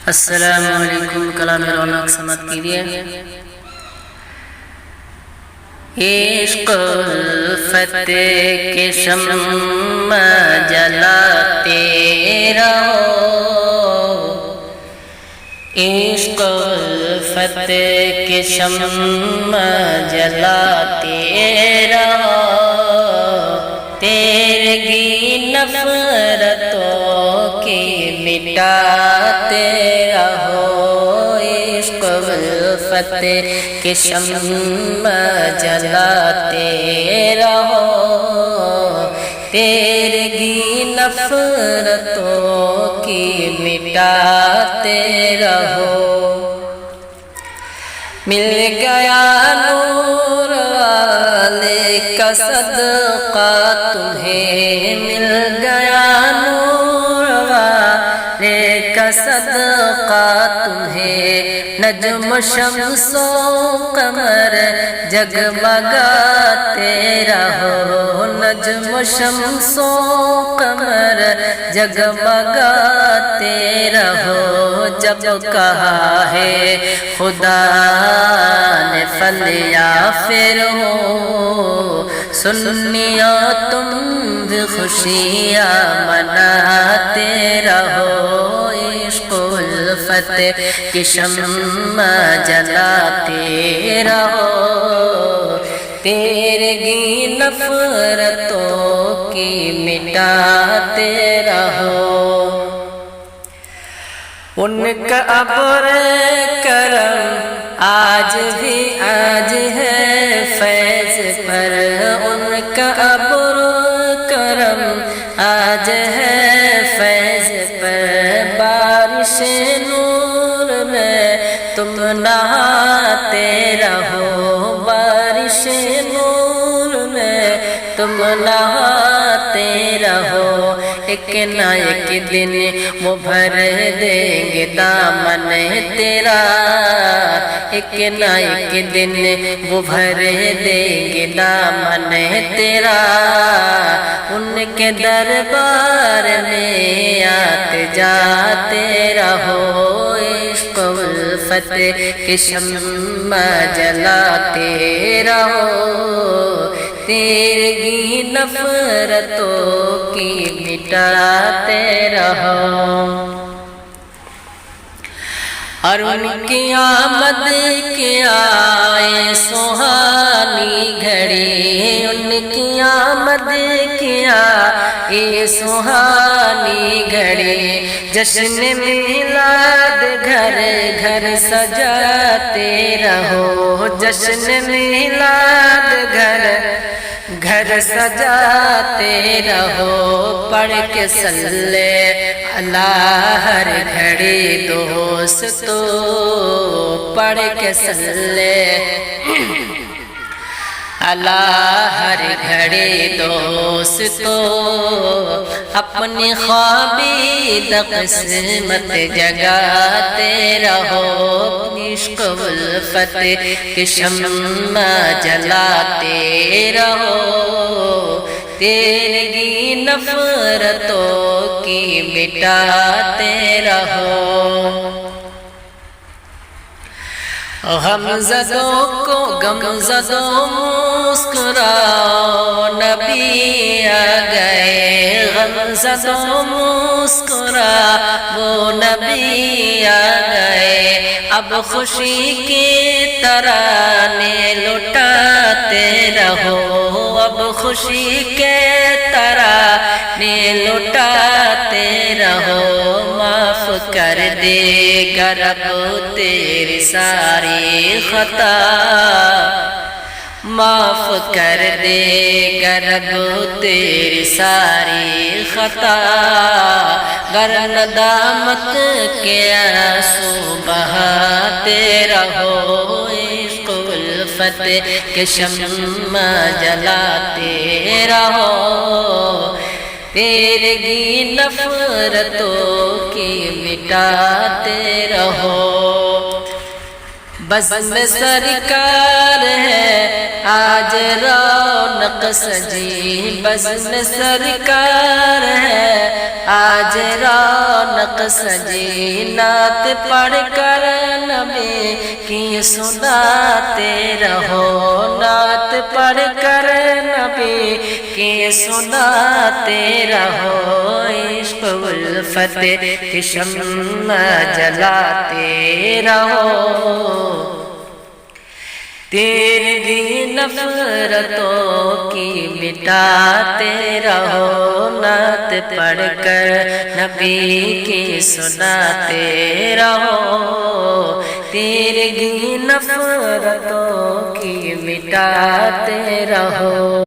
السلام علیکم، کلام رونق سمت کیجئے۔ عشق الفت کے شمع جلاتے رہو، عشق الفت کے شمع جلاتے رہو، تیرگی نفرتوں کی مٹاتے رہو، عشق الفت کے شمع جلاتے رہو، تیرگی نفرتوں کی مٹاتے رہو۔ مل گیا نور والے کا صدقہ تمہیں، مل گیا نور والے کا صدقہ تمہیں، نجم شمس و قمر جگمگاتے رہو، نجم شمس و قمر جگمگاتے رہو، جب کہا ہے خدا نے فلیافر ہو، سنیو تم بھی خوشیاں مناتے رہو، عشق الفت کی شمع جلاتے رہو، تیرگی نفرتوں کی مٹاتے رہو۔ ان کا ابر کرم آج بھی آج ہے فیض پر، ان کا ابر کرم آج ہے فیض پر، بارش نور میں تم نہاتے رہو، بارش نور میں تم نہاتے رہو، ایک نہ ایک دن وہ بھر دیں گے دامن تیرا، ایک نہ ایک دن وہ بھر دیں گے دامن تیرا، ان کے دربار میں آتے جاتے رہو، عشق الفت کی شمع جلاتے رہو، تیرگی نفرتوں کی مٹاتے رہو۔ اور ان کی آمد کی آئے سہانی گھڑی، ان کی آمد کی آئے سہانی گھڑی، جشن میلاد گھر گھر سجاتے رہو، جشن میلاد گھر گھر سجاتے رہو، پڑھ کے صلی اللہ ہر گھڑی دوستو، پڑھ کے صلی اللہ ہر گھڑی دوستو، اپنی خوابید قسمت جگاتے رہو، عشق الفت کی شمع جلاتے رہو، تیرگی نفرتوں کی مٹاتے رہو۔ غمزدوں کو غمزدوں مسکراؤ، نبی آ گئے، غمزدوں مسکراؤ، نبی آ گئے، اب خوشی کے ترانے لٹاتے رہو، اب خوشی کے ترانے لٹاتے رہو، معاف کر دے گا رب تیری ساری خطا، معاف کر دے گا رب تیری ساری خطا، گر ندامت کے آنسو بہاتے رہو، عشق الفت کے شمع جلاتے رہو، تیرگی نفرتوں کی مٹاتے رہو۔ بزم سرکار ہے آج رونق سجی، بزم سرکار ہے آج رونق سجی، نعت پڑھ کر نبی کی سناتے رہو، نعت پڑھ کر نبی کی سناتے رہو، عشق الفت کی شمع جلاتے رہو، تیری نفرتوں کی مٹاتے رہو، نعت پڑھ کر نبی کی سناتے رہو، تیری نفرتوں کی مٹاتے رہو۔